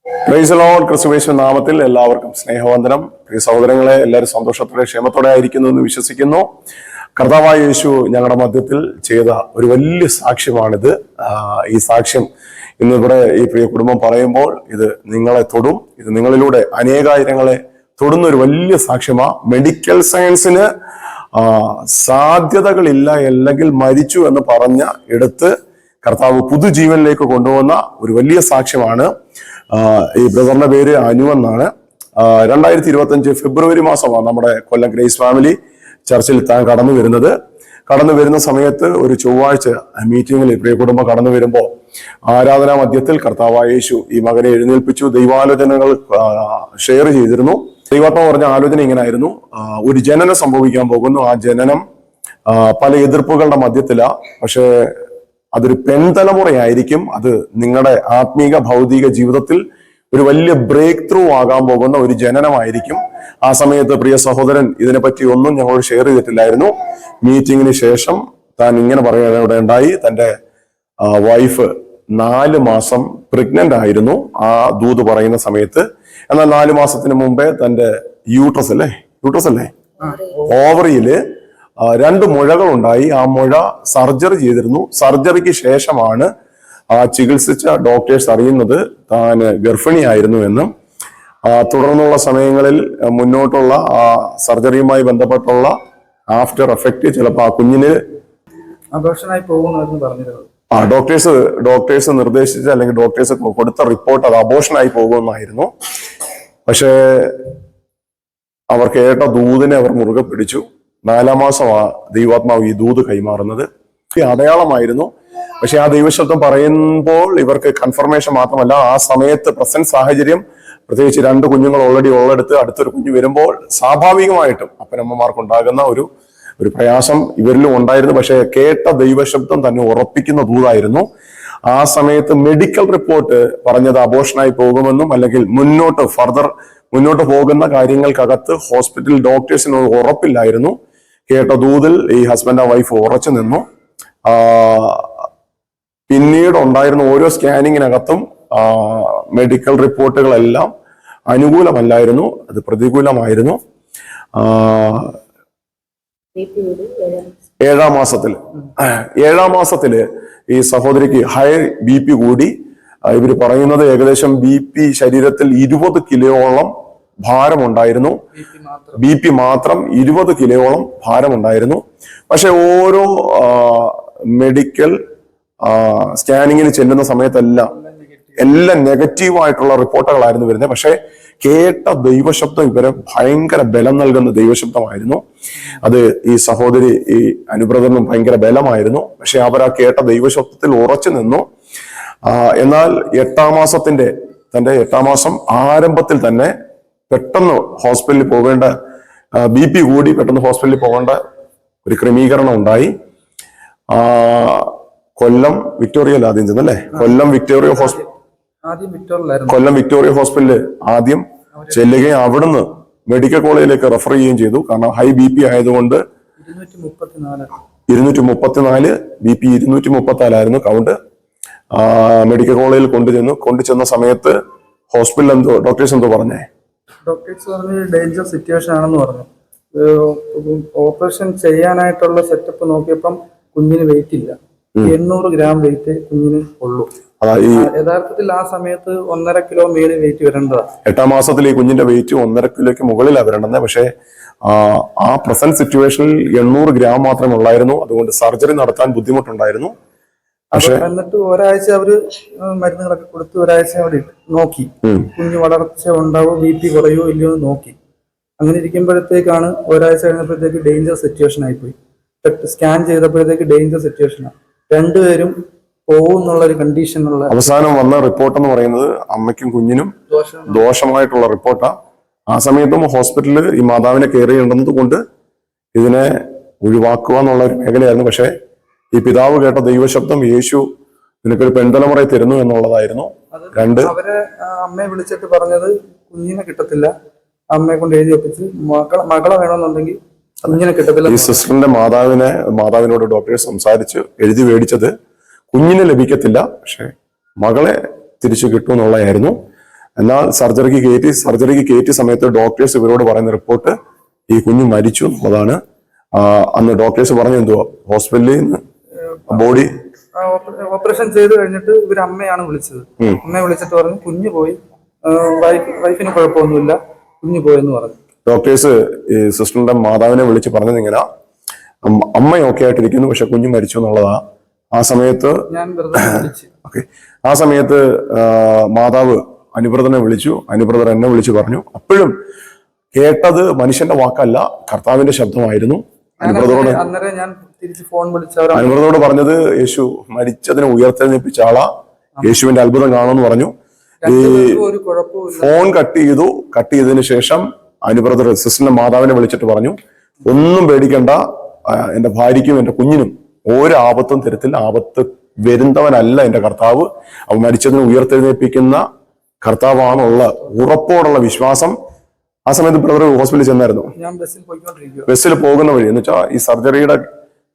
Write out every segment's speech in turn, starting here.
Praise the Lord. ക്രിസ്തുയേശു നാമത്തിൽ എല്ലാവർക്കും സ്നേഹവന്ദനം. പ്രിയ സഹോദരങ്ങളെ, എല്ലാവരും സന്തോഷത്തോടെ ക്ഷേമത്തോടെ ആയിരിക്കുന്നു എന്ന് വിശ്വസിക്കുന്നു. കർത്താവായ യേശു ഞങ്ങളുടെ മധ്യത്തിൽ ചെയ്ത ഒരു വലിയ സാക്ഷ്യമാണിത്. ഈ സാക്ഷ്യം ഇന്നിവിടെ ഈ പ്രിയ കുടുംബം പറയുമ്പോൾ ഇത് നിങ്ങളെ തൊടും. ഇത് നിങ്ങളിലൂടെ അനേകായിരങ്ങളെ തൊടുന്ന ഒരു വലിയ സാക്ഷ്യമാ. മെഡിക്കൽ സയൻസിന് സാധ്യതകളില്ല, അല്ലെങ്കിൽ മരിച്ചു എന്ന് പറഞ്ഞ എടുത്ത് കർത്താവ് പുതുജീവനിലേക്ക് കൊണ്ടുവന്ന ഒരു വലിയ സാക്ഷ്യമാണ്. ഈ ബ്രദറിന്റെ പേര് അനു എന്നാണ്. 2025 ഫെബ്രുവരി മാസമാണ് നമ്മുടെ കൊല്ലം ഗ്രേസ് ഫാമിലി ചർച്ചിൽ താൻ കടന്നു വരുന്ന സമയത്ത് ഒരു ചൊവ്വാഴ്ച മീറ്റിംഗിൽ പ്രിയ കുടുംബം കടന്നു വരുമ്പോൾ ആരാധനാ മധ്യത്തിൽ കർത്താവായ യേശു ഈ മകനെ എഴുന്നേൽപ്പിച്ചു. ദൈവാലോചനകൾ ഷെയർ ചെയ്തിരുന്നു. ദൈവാത്മാവ് പറഞ്ഞ ആലോചന ഇങ്ങനെ ആയിരുന്നു: ഒരു ജനനം സംഭവിക്കാൻ പോകുന്നു. ആ ജനനം പല എതിർപ്പുകളുടെ മധ്യത്തിലാ, പക്ഷേ അതൊരു പെൺതലമുറയായിരിക്കും. അത് നിങ്ങളുടെ ആത്മീക ഭൗതിക ജീവിതത്തിൽ ഒരു വലിയ ബ്രേക്ക് ത്രൂ ആകാൻ പോകുന്ന ഒരു ജനനമായിരിക്കും. ആ സമയത്ത് പ്രിയ സഹോദരൻ ഇതിനെപ്പറ്റി ഒന്നും ഞങ്ങളോട് ഷെയർ ചെയ്തിട്ടില്ലായിരുന്നു. മീറ്റിങ്ങിന് ശേഷം താൻ ഇങ്ങനെ പറയാനിടയുണ്ടായി. തൻ്റെ വൈഫ് 4 മാസം പ്രഗ്നന്റ് ആയിരുന്നു ആ ദൂത് പറയുന്ന സമയത്ത്. എന്നാൽ 4 മാസത്തിന് മുമ്പേ തൻ്റെ യൂട്രസ് അല്ലേ ഓവറിയില് 2 മുഴകൾ ഉണ്ടായി. ആ മുഴ സർജറി ചെയ്തിരുന്നു. സർജറിക്ക് ശേഷമാണ് ചികിത്സിച്ച ഡോക്ടേഴ്സ് അറിയുന്നത് താൻ ഗർഭിണിയായിരുന്നു എന്നും തുടർന്നുള്ള സമയങ്ങളിൽ മുന്നോട്ടുള്ള സർജറിയുമായി ബന്ധപ്പെട്ടുള്ള ആഫ്റ്റർ എഫക്റ്റ് ചിലപ്പോൾ ആ കുഞ്ഞിന് അബോർഷനായി പോകുമെന്ന് പറഞ്ഞിരുന്നു. ഡോക്ടേഴ്സ് നിർദ്ദേശിച്ച അല്ലെങ്കിൽ ഡോക്ടേഴ്സ് കൊടുത്ത റിപ്പോർട്ട് അത് അബോർഷനായി പോകുമെന്നായിരുന്നു. പക്ഷേ അവർ കേട്ട ദൂതിനെ അവർ മുറുകെ പിടിച്ചു. 4-ാം മാസമാ ദൈവാത്മാവ് ഈ ദൂത് കൈമാറുന്നത്. അടയാളമായിരുന്നു. പക്ഷെ ആ ദൈവശബ്ദം പറയുമ്പോൾ ഇവർക്ക് കൺഫർമേഷൻ മാത്രമല്ല, ആ സമയത്ത് പ്രസന്റ് സാഹചര്യം, പ്രത്യേകിച്ച് 2 കുഞ്ഞുങ്ങൾ ഓൾറെഡി ഉള്ളെടുത്ത് അടുത്തൊരു കുഞ്ഞ് വരുമ്പോൾ സ്വാഭാവികമായിട്ടും അപ്പനമ്മമാർക്കുണ്ടാകുന്ന ഒരു പ്രയാസം ഇവരിലും ഉണ്ടായിരുന്നു. പക്ഷെ കേട്ട ദൈവശബ്ദം തന്നെ ഉറപ്പിക്കുന്ന ദൂതായിരുന്നു. ആ സമയത്ത് മെഡിക്കൽ റിപ്പോർട്ട് പറഞ്ഞത് അബോർഷനായി പോകുമെന്നും അല്ലെങ്കിൽ മുന്നോട്ട് പോകുന്ന കാര്യങ്ങൾക്കകത്ത് ഹോസ്പിറ്റൽ ഡോക്ടേഴ്സിന് ഉറപ്പില്ലായിരുന്നു. കേട്ട ദൂതിൽ ഈ ഹസ്ബൻഡ് വൈഫ് ഉറച്ചു നിന്നു. പിന്നീട് ഉണ്ടായിരുന്ന ഓരോ സ്കാനിങ്ങിനകത്തും മെഡിക്കൽ റിപ്പോർട്ടുകളെല്ലാം അനുകൂലമല്ലായിരുന്നു, അത് പ്രതികൂലമായിരുന്നു. 7-ാം മാസത്തില് ഈ സഹോദരിക്ക് ഹൈ BP കൂടി. ഇവർ പറയുന്നത് ഏകദേശം BP ശരീരത്തിൽ 20 കിലോയോളം ഭാരമുണ്ടായിരുന്നു. BP മാത്രം 20 കിലോയോളം ഭാരമുണ്ടായിരുന്നു. പക്ഷെ ഓരോ മെഡിക്കൽ സ്കാനിങ്ങിന് ചെല്ലുന്ന സമയത്തെല്ലാം നെഗറ്റീവായിട്ടുള്ള റിപ്പോർട്ടുകളായിരുന്നു വരുന്നത്. പക്ഷെ കേട്ട ദൈവശബ്ദം ഇവരെ ഭയങ്കര ബലം നൽകുന്ന ദൈവശബ്ദമായിരുന്നു. അത് ഈ സഹോദരി ഈ അനുബ്രദറിനും ഭയങ്കര ബലമായിരുന്നു. പക്ഷെ അവർ ആ കേട്ട ദൈവശബ്ദത്തിൽ ഉറച്ചു നിന്നു. എന്നാൽ 8-ാം മാസം ആരംഭത്തിൽ തന്നെ പെട്ടെന്ന് ഹോസ്പിറ്റലിൽ പോകേണ്ട, BP കൂടി പെട്ടെന്ന് ഹോസ്പിറ്റലിൽ പോകേണ്ട ഒരു ക്രമീകരണം ഉണ്ടായി. കൊല്ലം വിക്ടോറിയയിൽ ആദ്യം ചെന്നല്ലേ? കൊല്ലം വിക്ടോറിയ ഹോസ്പിറ്റലിൽ ആദ്യം ചെല്ലുകയും അവിടുന്ന് മെഡിക്കൽ കോളേജിലേക്ക് റെഫർ ചെയ്യുകയും ചെയ്തു. കാരണം ഹൈ BP ആയതുകൊണ്ട് 234 BP 234 കൗണ്ട്. മെഡിക്കൽ കോളേജിൽ കൊണ്ടുചെന്ന സമയത്ത് ഹോസ്പിറ്റലിൽ ഡോക്ടേഴ്സ് പറഞ്ഞേ? ഡോക്ടേഴ്സ് പറഞ്ഞു ഡേഞ്ചർ സിറ്റുവേഷൻ ആണെന്ന് പറഞ്ഞു. ഓപ്പറേഷൻ ചെയ്യാനായിട്ടുള്ള സെറ്റപ്പ് നോക്കിയപ്പം കുഞ്ഞിന് വെയിറ്റ് ഇല്ല. 800 ഗ്രാം വെയിറ്റ് കുഞ്ഞിന് ഉള്ളൂ. യഥാർത്ഥത്തിൽ ആ സമയത്ത് 1.5 കിലോ മേളിൽ വെയിറ്റ് വരേണ്ടതാണ്. 8-ാം മാസത്തിൽ ഈ കുഞ്ഞിന്റെ വെയിറ്റ് 1.5 കിലോയ്ക്ക് മുകളിലാണ് വരേണ്ടത്. പക്ഷേ ആ പ്രസന്റ് സിറ്റുവേഷനിൽ 800 ഗ്രാം മാത്രമേ ഉള്ളായിരുന്നു. അതുകൊണ്ട് സർജറി നടത്താൻ ബുദ്ധിമുട്ടുണ്ടായിരുന്നു. പക്ഷെ എന്നിട്ട് ഒരാഴ്ച അവര് മരുന്നുകളൊക്കെ കൊടുത്ത് ഒരാഴ്ച അവിടെ നോക്കി കുഞ്ഞ് വളർച്ച ഉണ്ടാവോ, BP കുറയോ ഇല്ലയോ എന്ന് നോക്കി. അങ്ങനെ ഇരിക്കുമ്പോഴത്തേക്കാണ് ഒരാഴ്ച കഴിഞ്ഞപ്പോഴത്തേക്ക് ഡേഞ്ചർ സിറ്റുവേഷൻ ആയിപ്പോയി. സ്കാൻ ചെയ്തപ്പോഴത്തേക്ക് ഡേഞ്ചർ സിറ്റുവേഷനാണ്. 2 പേരും പോകുന്നുള്ള ഒരു കണ്ടീഷനുള്ള അവസാനം വന്ന റിപ്പോർട്ട് എന്ന് പറയുന്നത് അമ്മയ്ക്കും കുഞ്ഞിനും ദോഷമായിട്ടുള്ള റിപ്പോർട്ടാ. ആ സമയത്തും ഹോസ്പിറ്റലിൽ ഈ മാതാവിനെ കെയർ ചെയ്യേണ്ടത് കൊണ്ട് ഇതിനെ ഒഴിവാക്കുക എന്നുള്ള ഒരു മേഖലയായിരുന്നു. പക്ഷെ ഈ പിതാവ് കേട്ട ദൈവശബ്ദം യേശു നിനക്കൊരു പെൺതലമുറയെ തരുന്നു എന്നുള്ളതായിരുന്നു. അവരെ അമ്മയെ വിളിച്ചിട്ട് പറഞ്ഞത് കുഞ്ഞിനെ കിട്ടത്തില്ല, അമ്മയെ കൊണ്ട് എഴുതി ഒപ്പിച്ച് മകളെ വേണമെന്നുണ്ടെങ്കിൽ കുഞ്ഞിനെ കിട്ടത്തില്ല. ഈ സിസ്റ്ററിന്റെ മാതാവിനോട് ഡോക്ടറെ സംസാരിച്ച് എഴുതി മേടിച്ചത് കുഞ്ഞിനെ ലഭിക്കത്തില്ല, പക്ഷെ മകളെ തിരിച്ചു കിട്ടും എന്നുള്ളതായിരുന്നു. എന്നാൽ സർജറിക്ക് കയറ്റിയ സമയത്ത് ഡോക്ടേഴ്സ് ഇവരോട് പറയുന്ന റിപ്പോർട്ട് ഈ കുഞ്ഞ് മരിച്ചു എന്നുള്ളതാണ്. അന്ന് ഡോക്ടേഴ്സ് പറഞ്ഞു എന്തുവാ, ഹോസ്പിറ്റലിൽ നിന്ന് ബോഡി ഓപ്പറേഷൻ ചെയ്ത് കഴിഞ്ഞിട്ട് ഇവര് അമ്മയാണ് വിളിച്ചത്. അമ്മയെ വിളിച്ചിട്ട് പറഞ്ഞു കുഞ്ഞ് പോയി, വൈഫിന് കുഴപ്പമൊന്നുമില്ല, കുഞ്ഞ് പോയെന്ന് പറഞ്ഞു. ഡോക്ടേഴ്സ് ഈ സിസ്റ്ററിന്റെ മാതാവിനെ വിളിച്ച് പറഞ്ഞത് ഇങ്ങനെ, അമ്മ ഓക്കെ ആയിട്ടിരിക്കുന്നു, പക്ഷെ കുഞ്ഞ് മരിച്ചു എന്നുള്ളതാ. ആ സമയത്ത് ഞാൻ വെറുതെ വിളിച്ച് ആ സമയത്ത് മാതാവ് അനുബ്രതനെ വിളിച്ചു. അനുബ്രതർ എന്നെ വിളിച്ചു പറഞ്ഞു. അപ്പോഴും കേട്ടത് മനുഷ്യന്റെ വാക്കല്ല, കർത്താവിന്റെ ശബ്ദമായിരുന്നു. അനുബ്രതറോട് അന്നേരം ഞാൻ തിരിച്ച് ഫോൺ വിളിച്ചവരാ അനുബ്രതറോട് പറഞ്ഞത് യേശു മരിച്ചതിനെ ഉയർത്തെഴുന്നേൽപ്പിച്ച ആളാ, യേശുവിന്റെ അത്ഭുതം കാണുമെന്ന് പറഞ്ഞു. ഈ ഒരു കുഴപ്പമില്ല. ഫോൺ കട്ട് ചെയ്തതിന് ശേഷം അനുബ്രതർ സിസ്റ്ററിന്റെ മാതാവിനെ വിളിച്ചിട്ട് പറഞ്ഞു, ഒന്നും പേടിക്കണ്ട, എന്റെ ഭാര്യയ്ക്കും എന്റെ കുഞ്ഞിനും ഒരു ആപത്തും തരത്തില്ല, ആപത്ത് വരുന്നവനല്ല എന്റെ കർത്താവ്, അവൻ മരിച്ചതിനെ ഉയർത്തെഴുന്നേൽപ്പിക്കുന്ന കർത്താവാണുള്ള ഉറപ്പോടുള്ള വിശ്വാസം. ആ സമയത്ത് ബ്രദർ ഹോസ്പിറ്റലിൽ ചെന്നായിരുന്നു. ഞാൻ ബസ്സിൽ പോകുന്ന വഴി എന്ന് വെച്ചാൽ ഈ സർജറിയുടെ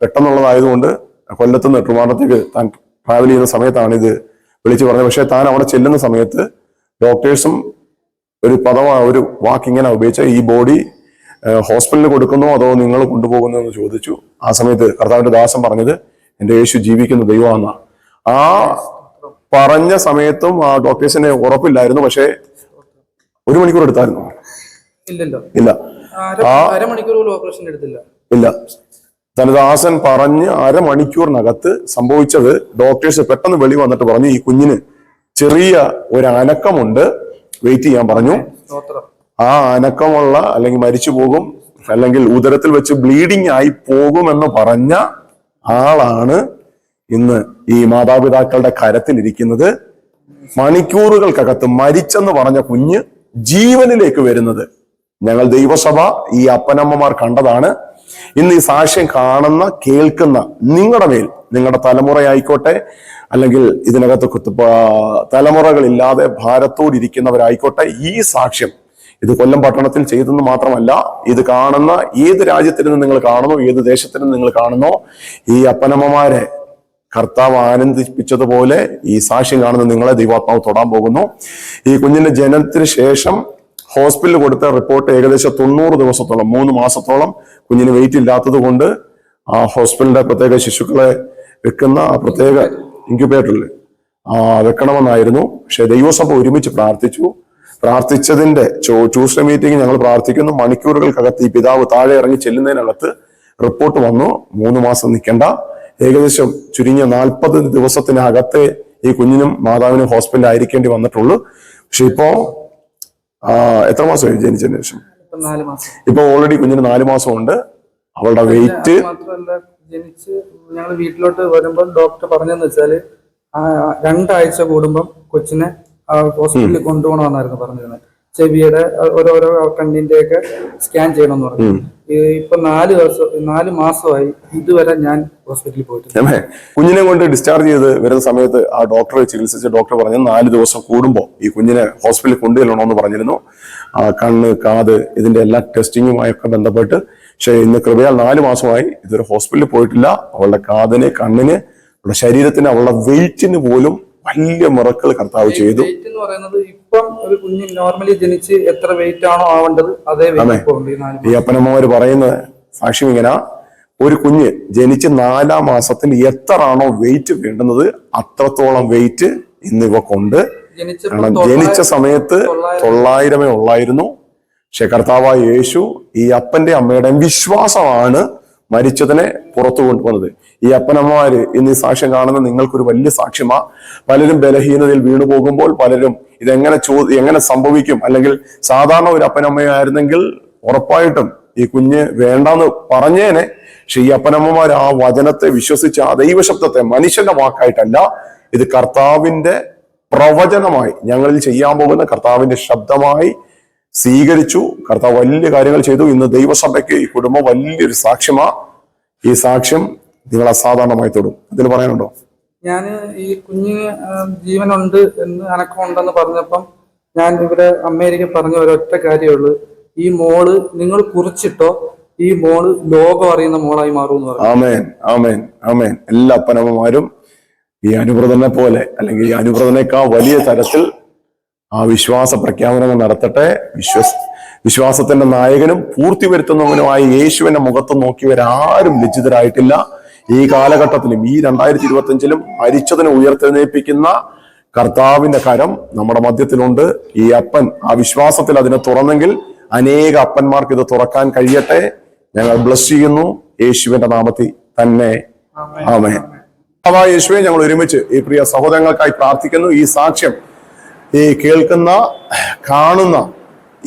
പെട്ടെന്നുള്ളതായതുകൊണ്ട് കൊല്ലത്തുനിന്ന് ട്രിവാൻഡ്രത്തേക്ക് താൻ ട്രാവൽ ചെയ്യുന്ന സമയത്താണ് ഇത് വിളിച്ചു പറഞ്ഞത്. പക്ഷെ താൻ അവിടെ ചെല്ലുന്ന സമയത്ത് ഡോക്ടേഴ്സും ഒരു വാക്ക് ഇങ്ങനെ ഉപയോഗിച്ച, ഈ ബോഡി ഹോസ്പിറ്റലിൽ കൊടുക്കുന്നോ അതോ നിങ്ങൾ കൊണ്ടുപോകുന്നോ എന്ന് ചോദിച്ചു. ആ സമയത്ത് കർത്താവിന്റെ ദാസൻ പറഞ്ഞത് എന്റെ യേശു ജീവിക്കുന്ന ദൈവമാണെന്നാ. ആ പറഞ്ഞ സമയത്തും ആ ഡോക്ടേഴ്സിന് ഉറപ്പില്ലായിരുന്നു. പക്ഷെ 1 മണിക്കൂർ എടുത്തായിരുന്നു? ഇല്ല. അരമണിക്കൂർ ഓപ്പറേഷൻ എടുത്തില്ല. ഇല്ല. തന്റെ ദാസൻ പറഞ്ഞ് അരമണിക്കൂറിനകത്ത് സംഭവിച്ചത്, ഡോക്ടേഴ്സ് പെട്ടെന്ന് വെളി വന്നിട്ട് പറഞ്ഞു ഈ കുഞ്ഞിന് ചെറിയ ഒരു അനക്കമുണ്ട്, വെയിറ്റ് ചെയ്യാൻ പറഞ്ഞു. ആ അനക്കമുള്ള അല്ലെങ്കിൽ മരിച്ചു പോകും, അല്ലെങ്കിൽ ഉദരത്തിൽ വെച്ച് ബ്ലീഡിങ് ആയി പോകുമെന്ന് പറഞ്ഞ ആളാണ് ഇന്ന് ഈ മാതാപിതാക്കളുടെ കരത്തിലിരിക്കുന്നത്. മണിക്കൂറുകൾക്കകത്ത് മരിച്ചെന്ന് പറഞ്ഞ കുഞ്ഞ് ജീവനിലേക്ക് വരുന്നത് ഞങ്ങൾ ദൈവസഭ ഈ അപ്പനമ്മമാർ കണ്ടതാണ്. ഇന്ന് ഈ സാക്ഷ്യം കാണുന്ന കേൾക്കുന്ന നിങ്ങളുടെ മേൽ, നിങ്ങളുടെ തലമുറയായിക്കോട്ടെ അല്ലെങ്കിൽ ഇതിനകത്ത് തലമുറകളില്ലാതെ ഭാരത്തോടിരിക്കുന്നവരായിക്കോട്ടെ, ഈ സാക്ഷ്യം ഇത് കൊല്ലം പട്ടണത്തിൽ ചെയ്തെന്ന് മാത്രമല്ല, ഇത് കാണുന്ന ഏത് രാജ്യത്തിൽ നിന്ന് നിങ്ങൾ കാണുന്നു, ഏത് ദേശത്തിൽ നിന്ന് നിങ്ങൾ കാണുന്നോ, ഈ അപ്പനമ്മമാരെ കർത്താവ് ആനന്ദിപ്പിച്ചതുപോലെ ഈ സാക്ഷ്യം കാണുന്ന നിങ്ങളെ ദൈവാത്മാവ് തൊടാൻ പോകുന്നു. ഈ കുഞ്ഞിന്റെ ജനനത്തിന് ശേഷം ഹോസ്പിറ്റലിൽ കൊടുത്ത റിപ്പോർട്ട് ഏകദേശം 90 ദിവസത്തോളം, 3 മാസത്തോളം കുഞ്ഞിന് വെയിറ്റ് ഇല്ലാത്തത് കൊണ്ട് ആ ഹോസ്പിറ്റലിന്റെ പ്രത്യേക ശിശുക്കളെ വെക്കുന്ന ആ പ്രത്യേക ഇൻക്യുബേറ്ററിൽ വെക്കണമെന്നായിരുന്നു. പക്ഷെ ദൈവസഭ ഒരുമിച്ച് പ്രാർത്ഥിച്ചതിന്റെ ട്യൂസ്ഡേ മീറ്റിംഗ് ഞങ്ങൾ പ്രാർത്ഥിക്കുന്നു. മണിക്കൂറുകൾക്കകത്ത് ഈ പിതാവ് താഴെ ഇറങ്ങി ചെല്ലുന്നതിനകത്ത് റിപ്പോർട്ട് വന്നു, 3 മാസം നിൽക്കേണ്ട, ഏകദേശം ചുരുങ്ങിയ 40 ദിവസത്തിനകത്തെ ഈ കുഞ്ഞിനും മാതാവിനും ഹോസ്പിറ്റലിൽ ആയിരിക്കേണ്ടി വന്നിട്ടുള്ളൂ. പക്ഷെ ഇപ്പോ എത്ര മാസമായി ജനിച്ചതിന് ശേഷം? ഇപ്പൊ ഓൾറെഡി കുഞ്ഞിന് 4 മാസമുണ്ട്. അവളുടെ വെയിറ്റ് മാത്രമല്ല, ജനിച്ച് ഞങ്ങൾ വീട്ടിലോട്ട് വരുമ്പോൾ ഡോക്ടർ പറഞ്ഞെന്ന് വെച്ചാല് 2 ആഴ്ച കൂടുമ്പം കൊച്ചിനെ ഹോസ്പിറ്റലിൽ കൊണ്ടുപോകണമെന്നായിരുന്നു പറഞ്ഞിരുന്നത്. ചെവിയുടെ ഓരോരോ കണ്ണിന്റെ ഒക്കെ സ്കാൻ ചെയ്യണമെന്ന് പറഞ്ഞു. ഇപ്പൊ 4 മാസമായി ഇതുവരെ ഞാൻ ഹോസ്പിറ്റലിൽ പോയിട്ടില്ല. കുഞ്ഞിനെ കൊണ്ട് ഡിസ്ചാർജ് ചെയ്ത് വരുന്ന സമയത്ത് ആ ഡോക്ടറെ ചികിത്സിച്ച ഡോക്ടർ പറഞ്ഞു 4 ദിവസം കൂടുമ്പോൾ ഈ കുഞ്ഞിനെ ഹോസ്പിറ്റലിൽ കൊണ്ടുചെല്ലണമെന്ന് പറഞ്ഞിരുന്നു. കണ്ണ്, കാത്, ഇതിന്റെ എല്ലാ ടെസ്റ്റിങ്ങുമായൊക്കെ ബന്ധപ്പെട്ട്. പക്ഷെ ഇന്ന് കൃപയാൽ 4 മാസമായി ഇതുവരെ ഹോസ്പിറ്റലിൽ പോയിട്ടില്ല. അവളുടെ കാതിന്, കണ്ണിന്, അവളുടെ ശരീരത്തിന്, അവളുടെ വെയിറ്റിന് പോലും വലിയ മിറക്കിൾ കർത്താവ് ചെയ്തു. വെയിറ്റ് എന്ന് പറയുന്നത് ഇപ്പം ഒരു കുഞ്ഞ് നോർമലി ജനിച്ച് എത്ര വെയിറ്റ് ആണോ ആവേണ്ടത് അതേ വെയിറ്റ്. ഈ അപ്പനമ്മമാര് പറയുന്ന സാക്ഷ്യം ഇങ്ങനെ, ഒരു കുഞ്ഞ് ജനിച്ച് 4-ാം മാസത്തിൽ എത്രയാണോ വെയിറ്റ് വേണ്ടുന്നത് അത്രത്തോളം വെയിറ്റ് ഇന്ന് ഇവക്കുണ്ട്. കാരണം ജനിച്ച സമയത്ത് 900 ഉള്ളായിരുന്നു. പക്ഷെ കർത്താവായ യേശു ഈ അപ്പന്റെ അമ്മയുടെയും വിശ്വാസമാണ് മരിച്ചതിനെ പുറത്തു കൊണ്ടുവന്നത്. ഈ അപ്പനമ്മമാര് ഇന്ന് ഈ സാക്ഷ്യം കാണുന്ന നിങ്ങൾക്കൊരു വലിയ സാക്ഷ്യമാ. പലരും ബലഹീനതയിൽ വീണു പോകുമ്പോൾ പലരും എങ്ങനെ സംഭവിക്കും, അല്ലെങ്കിൽ സാധാരണ ഒരു അപ്പനമ്മയായിരുന്നെങ്കിൽ ഉറപ്പായിട്ടും ഈ കുഞ്ഞ് വേണ്ടാന്ന് പറഞ്ഞേനെ. പക്ഷെ ഈ അപ്പനമ്മമാർ ആ വചനത്തെ വിശ്വസിച്ച ആ ദൈവശബ്ദത്തെ മനുഷ്യന്റെ വാക്കായിട്ടല്ല, ഇത് കർത്താവിന്റെ പ്രവചനമായി, ഞങ്ങളിൽ ചെയ്യാൻ പോകുന്ന കർത്താവിന്റെ ശബ്ദമായി സ്വീകരിച്ചു. കർത്താവ് വലിയ കാര്യങ്ങൾ ചെയ്തു. ഇന്ന് ദൈവസഭയ്ക്ക് ഈ കുടുംബം വലിയൊരു സാക്ഷ്യമാ. ഈ സാക്ഷ്യം നിങ്ങൾ അസാധാരണമായി തൊടും. ഇതിൽ പറയാനുണ്ടോ? ഞാൻ ഈ കുഞ്ഞിന് ജീവനുണ്ട് എന്ന് അനക്കമുണ്ടെന്ന് പറഞ്ഞപ്പം ഞാൻ ഇവരെ അമേരിക്ക പറഞ്ഞ ഒരൊറ്റ കാര്യമുള്ളൂ, ഈ മോള് നിങ്ങൾ കുറിച്ചിട്ടോ, ഈ മോള് ലോകം അറിയുന്ന മോളായി മാറും. ആമേൻ, ആമേൻ, ആമേൻ. എല്ലാ അപ്പനമ്മമാരും ഈ അനുബ്രതനെ പോലെ അല്ലെങ്കിൽ ഈ അനുബ്രതനേക്കാൾ വലിയ തരത്തിൽ ആ വിശ്വാസ പ്രഖ്യാപനങ്ങൾ നടത്തട്ടെ. വിശ്വാസത്തിന്റെ നായകനും പൂർത്തി വരുത്തുന്നവനുമായി യേശുവിന്റെ മുഖത്ത് നോക്കിയവരാരും ലജ്ജിതരായിട്ടില്ല. ഈ കാലഘട്ടത്തിലും ഈ 2025 മരിച്ചതിനെ ഉയർത്തെഴുന്നേൽപ്പിക്കുന്ന കർത്താവിന്റെ കരം നമ്മുടെ മധ്യത്തിലുണ്ട്. ഈ അപ്പൻ ആ വിശ്വാസത്തിൽ അതിനെ തുറന്നെങ്കിൽ അനേക അപ്പന്മാർക്ക് ഇത് തുറക്കാൻ കഴിയട്ടെ. ഞങ്ങൾ ബ്ലസ് ചെയ്യുന്നു യേശുവിന്റെ നാമത്തിൽ തന്നെ. ആമേൻ. യേശുവെ, ഞങ്ങൾ ഒരുമിച്ച് ഈ പ്രിയ സഹോദരങ്ങൾക്കായി പ്രാർത്ഥിക്കുന്നു. ഈ സാക്ഷ്യം ഈ കേൾക്കുന്ന കാണുന്ന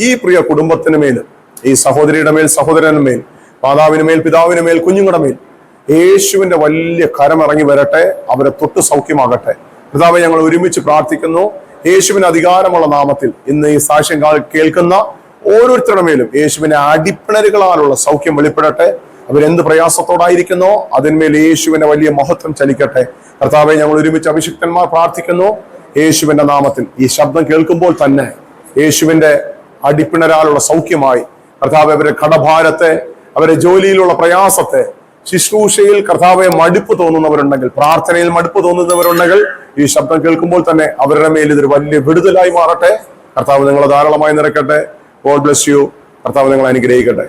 ഈ പ്രിയ കുടുംബത്തിന് മേലും, ഈ സഹോദരിയുടെ മേൽ, സഹോദരന് മേൽ, മാതാവിന് മേൽ, പിതാവിന് മേൽ, കുഞ്ഞുങ്ങളുടെ മേൽ യേശുവിന്റെ വലിയ കരം ഇറങ്ങി വരട്ടെ. അവരെ തൊട്ട് സൗഖ്യമാകട്ടെ. പിതാവെ, ഞങ്ങൾ ഒരുമിച്ച് പ്രാർത്ഥിക്കുന്നു യേശുവിന് അധികാരമുള്ള നാമത്തിൽ. ഇന്ന് ഈ സാക്ഷ്യം കേൾക്കുന്ന ഓരോരുത്തരുടെ മേലും യേശുവിന്റെ അടിപ്പിണരുകളാലുള്ള സൗഖ്യം വെളിപ്പെടട്ടെ. അവരെന്ത് പ്രയാസത്തോടായിരിക്കുന്നോ അതിന്മേൽ യേശുവിന്റെ വലിയ മഹത്വം ചലിക്കട്ടെ. കർത്താവെ, ഞങ്ങൾ ഒരുമിച്ച് അഭിഷിക്തന്മാർ പ്രാർത്ഥിക്കുന്നു യേശുവിന്റെ നാമത്തിൽ. ഈ ശബ്ദം കേൾക്കുമ്പോൾ തന്നെ യേശുവിന്റെ അടിപ്പിണരാലുള്ള സൗഖ്യമായി കർത്താവെ അവരുടെ കടഭാരത്തെ, അവരുടെ ജോലിയിലുള്ള പ്രയാസത്തെ, ശുശ്രൂഷയിൽ കർത്താവെ മടുപ്പ് തോന്നുന്നവരുണ്ടെങ്കിൽ, പ്രാർത്ഥനയിൽ മടുപ്പ് തോന്നുന്നവരുണ്ടെങ്കിൽ ഈ ശബ്ദം കേൾക്കുമ്പോൾ തന്നെ അവരുടെ മേൽ ഇതൊരു വലിയ വിടുതലായി മാറട്ടെ. കർത്താവ് നിങ്ങളെ ധാരാളമായി നിറയ്ക്കട്ടെ. God bless U. കർത്താവ് നിങ്ങളെ അനുഗ്രഹിക്കട്ടെ.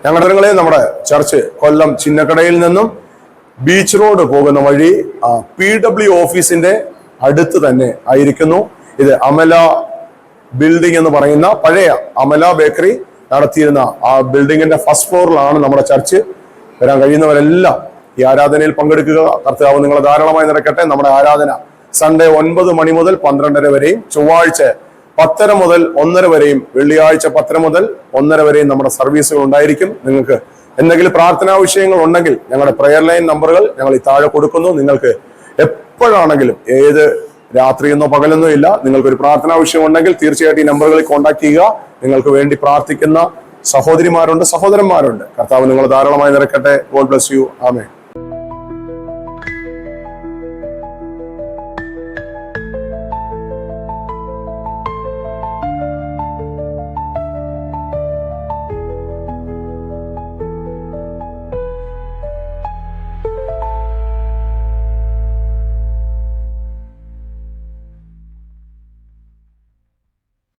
ഞങ്ങളുടെ നമ്മുടെ ചർച്ച് കൊല്ലം ചിന്നക്കടയിൽ നിന്നും ബീച്ച് റോഡ് പോകുന്ന വഴി PW ഓഫീസിന്റെ അടുത്ത് തന്നെ ആയിരിക്കുന്നു. ഇത് അമല ബിൽഡിംഗ് എന്ന് പറയുന്ന പഴയ അമല ബേക്കറി നടത്തിയിരുന്ന ആ ബിൽഡിങ്ങിന്റെ ഫസ്റ്റ് ഫ്ലോറിലാണ് നമ്മുടെ ചർച്ച്. വരാൻ കഴിയുന്നവരെല്ലാം ഈ ആരാധനയിൽ പങ്കെടുക്കുക. കർത്താവ് നിങ്ങളെ ധാരാളമായി നിറയ്ക്കട്ടെ. നമ്മുടെ ആരാധന സൺഡേ 9 മണി മുതൽ 12:30 വരെയും, ചൊവ്വാഴ്ച 10:30 മുതൽ 1:30 വരെയും, വെള്ളിയാഴ്ച 10:30 മുതൽ 1:30 വരെയും നമ്മുടെ സർവീസുകൾ ഉണ്ടായിരിക്കും. നിങ്ങൾക്ക് എന്തെങ്കിലും പ്രാർത്ഥനാ വിഷയങ്ങൾ ഉണ്ടെങ്കിൽ ഞങ്ങളുടെ പ്രെയർ ലൈൻ നമ്പറുകൾ ഞങ്ങൾ ഈ താഴെ കൊടുക്കുന്നു. നിങ്ങൾക്ക് എപ്പോഴാണെങ്കിലും, ഏത് രാത്രിയെന്നോ പകലെന്നോ ഇല്ല, നിങ്ങൾക്കൊരു പ്രാർത്ഥനാ വിഷയം ഉണ്ടെങ്കിൽ തീർച്ചയായിട്ടും ഈ നമ്പറുകളിൽ കോൺടാക്ട് ചെയ്യുക. നിങ്ങൾക്ക് വേണ്ടി പ്രാർത്ഥിക്കുന്ന സഹോദരിമാരുണ്ട്, സഹോദരന്മാരുണ്ട്. കർത്താവ് നിങ്ങൾ ധാരാളമായി നിറയ്ക്കട്ടെ. God bless you. ആമേൻ.